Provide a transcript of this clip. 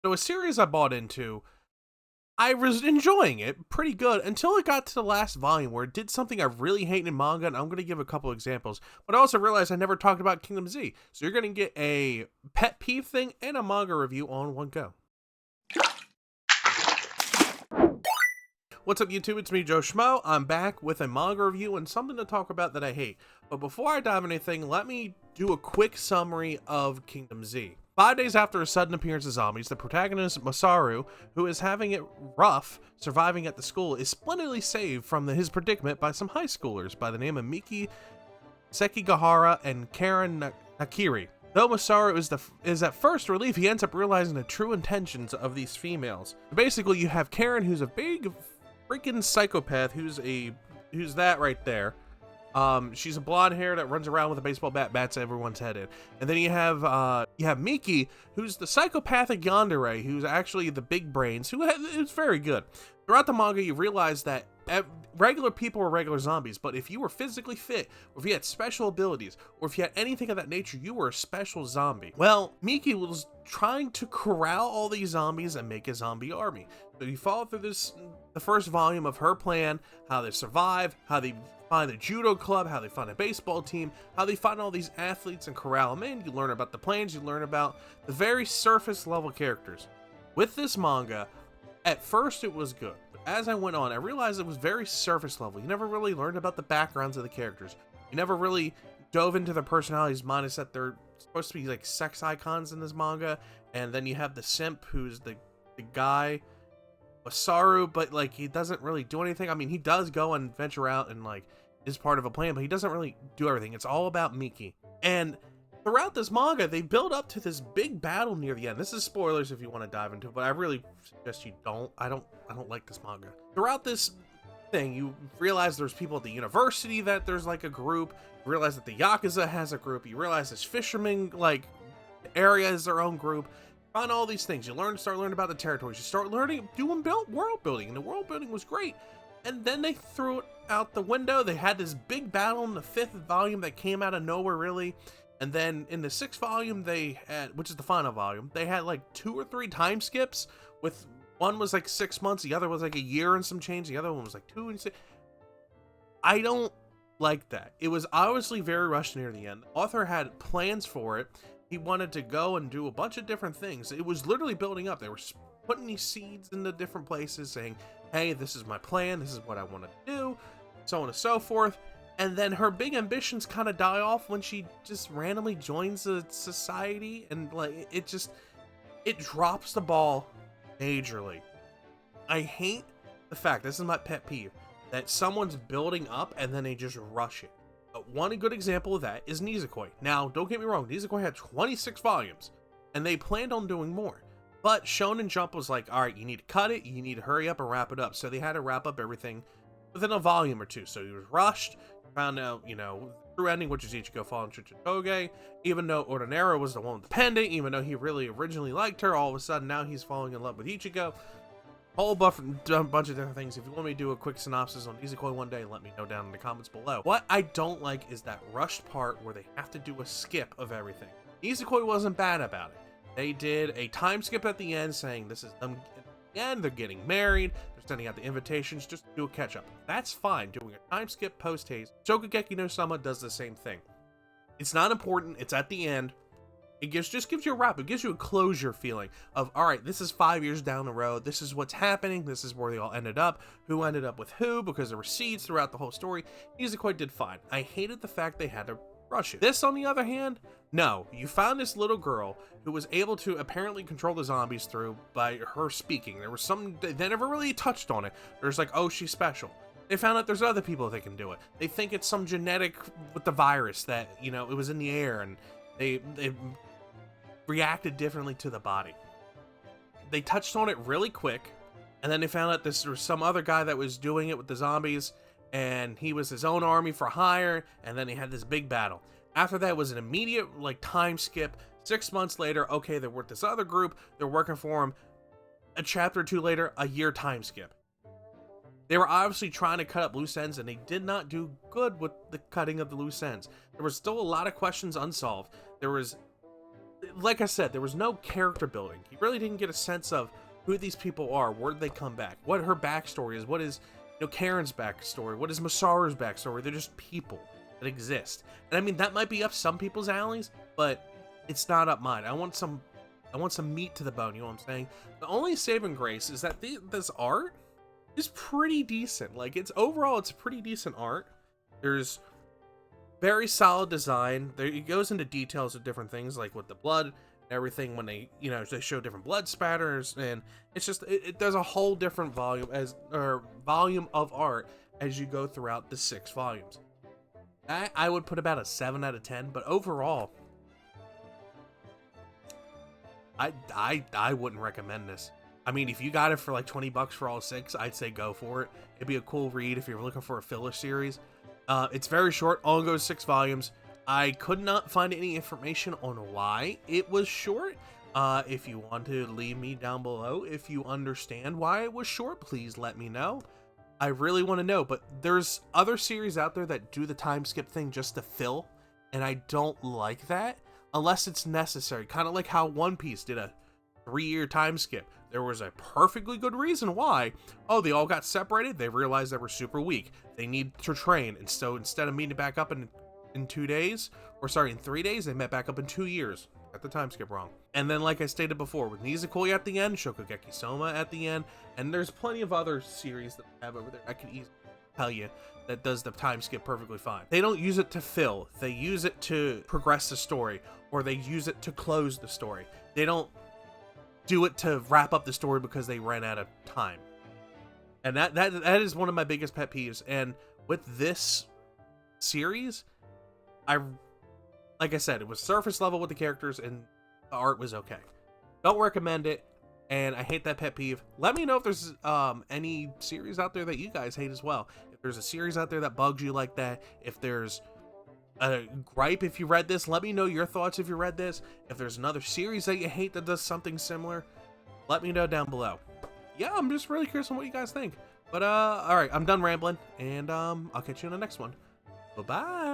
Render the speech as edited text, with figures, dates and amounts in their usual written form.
So a series I bought into, I was enjoying it pretty good until it got to the last volume where it did something I really hate in manga, and I'm going to give a couple examples. But I also realized I never talked about Kingdom Z, so you're going to get a pet peeve thing and a manga review all in one go. What's up, YouTube? It's me, Joe Schmo. I'm back with a manga review and something to talk about that I hate. But before I dive into anything, let me do a quick summary of Kingdom Z. 5 days after a sudden appearance of zombies, the protagonist, Masaru, who is having it rough surviving at the school, is splendidly saved from his predicament by some high schoolers by the name of Miki Sekigahara and Karen Nakiri. Though Masaru is at first relieved, he ends up realizing the true intentions of these females. Basically, you have Karen, who's a big freaking psychopath, who's that right there. She's a blonde hair that runs around with a baseball bat, bats everyone's head in. And then you have Miki, who's the psychopathic yandere, who's actually the big brains, who is very good. Throughout the manga, you realize that regular people are regular zombies, but if you were physically fit, or if you had special abilities, or if you had anything of that nature, you were a special zombie. Well, Miki was trying to corral all these zombies and make a zombie army. So you follow through the first volume of her plan, how they survive, how they find a judo club, how they find a baseball team, how they find all these athletes and corral them in. You learn about the plans, you learn about the very surface level characters. With this manga, at first it was good, but as I went on, I realized it was very surface level. You never really learned about the backgrounds of the characters. You never really dove into their personalities, minus that they're supposed to be like sex icons in this manga, and then you have the simp, who's the guy, Masaru, but like he doesn't really do anything. I mean, he does go and venture out and like is part of a plan, but he doesn't really do everything. It's all about Miki. And throughout this manga, they build up to this big battle near the end. This is spoilers if you want to dive into it, but I really suggest you don't. I don't like this manga. Throughout this thing, you realize there's people at the university, that there's like a group. You realize that the Yakuza has a group. You realize this fisherman like area is their own group. Find all these things. You start learning about the territories. You start learning, doing world building, and the world building was great. And then they threw it out the window. They had this big battle in the 5th volume that came out of nowhere, really. And then in the 6th volume, they had, which is the final volume, they had like 2 or 3 time skips. With one was like 6 months, the other was like a year and some change, the other one was like 2 and 6. I don't like that. It was obviously very rushed near the end. The author had plans for it. He wanted to go and do a bunch of different things. It was literally building up. They were putting these seeds into different places, saying, hey, this is my plan, this is what I want to do, so on and so forth. And then her big ambitions kind of die off when she just randomly joins a society, and like it drops the ball majorly. I hate the fact, this is my pet peeve, that someone's building up and then they just rush it. One good example of that is Nisekoi. Now, don't get me wrong, Nisekoi had 26 volumes, and they planned on doing more. But Shonen Jump was like, alright, you need to cut it, you need to hurry up and wrap it up. So they had to wrap up everything within a volume or two. So he was rushed, found out, the true ending, which is Ichigo falling to Chitoge. Even though Ordinera was the one with the pendant, even though he really originally liked her, all of a sudden now he's falling in love with Ichigo. Whole bunch of different things. If you want me to do a quick synopsis on Nisekoi one day, let me know down in the comments below. What I don't like is that rushed part where they have to do a skip of everything. Nisekoi wasn't bad about it. They did a time skip at the end saying this is them at the end, they're getting married, they're sending out the invitations, just do a catch up. That's fine. Doing a time skip post haste. Shokugeki no Sama does the same thing. It's not important, it's at the end. It just gives you a wrap. It gives you a closure feeling of, all right, this is 5 years down the road. This is what's happening. This is where they all ended up. Who ended up with who, because there were seeds throughout the whole story. Nisekoi did fine. I hated the fact they had to rush it. This, on the other hand, no. You found this little girl who was able to apparently control the zombies through by her speaking. There was something, they never really touched on it. There's like, oh, she's special. They found out there's other people that can do it. They think it's some genetic with the virus that, it was in the air, and they reacted differently to the body. They touched on it really quick, and then they found out there was some other guy that was doing it with the zombies, and he was his own army for hire, and then they had this big battle. After that was an immediate time skip. 6 months later, okay, they're with this other group, they're working for him. A chapter or two later, a year time skip. They were obviously trying to cut up loose ends, and they did not do good with the cutting of the loose ends. There was still a lot of questions unsolved. There was like I said, there was no character building. You really didn't get a sense of who these people are, where did they come back, what her backstory is, what is, you know, Karen's backstory, what is Masaru's backstory. They're just people that exist. And I mean, that might be up some people's alleys, but it's not up mine. I want some meat to the bone, you know what I'm saying? The only saving grace is that this art is pretty decent. Like, it's overall, it's pretty decent art. There's very solid design. It goes into details of different things, like with the blood and everything, when they, you know, they show different blood spatters, and it's just, it does a whole different volume of art as you go throughout the 6 volumes. I would put about a 7 out of 10, but overall, I wouldn't recommend this. I mean, if you got it for like 20 bucks for all 6, I'd say go for it. It'd be a cool read if you're looking for a filler series. It's very short, only goes 6 volumes. I could not find any information on why it was short. If you want to leave me down below, if you understand why it was short, please let me know. I really want to know, but there's other series out there that do the time skip thing just to fill, and I don't like that unless it's necessary. Kind of like how One Piece did a 3-year time skip. There was a perfectly good reason why. Oh, they all got separated. They realized they were super weak. They need to train. And so instead of meeting back up in 2 days, or sorry, in 3 days, they met back up in 2 years. Got the time skip wrong. And then, like I stated before, with Nizukoi at the end, Shokugeki Soma at the end, and there's plenty of other series that I have over there I can easily tell you that does the time skip perfectly fine. They don't use it to fill. They use it to progress the story, or they use it to close the story. They don't do it to wrap up the story because they ran out of time. And that is one of my biggest pet peeves. And with this series, like I said, it was surface level with the characters and the art was okay. Don't recommend it, and I hate that pet peeve. Let me know if there's any series out there that you guys hate as well. If there's a series out there that bugs you like that, if there's a gripe if you read this, let me know your thoughts if you read this. If there's another series that you hate that does something similar, let me know down below. Yeah, I'm just really curious on what you guys think. But all right, I'm done rambling, and I'll catch you in the next one. Bye bye.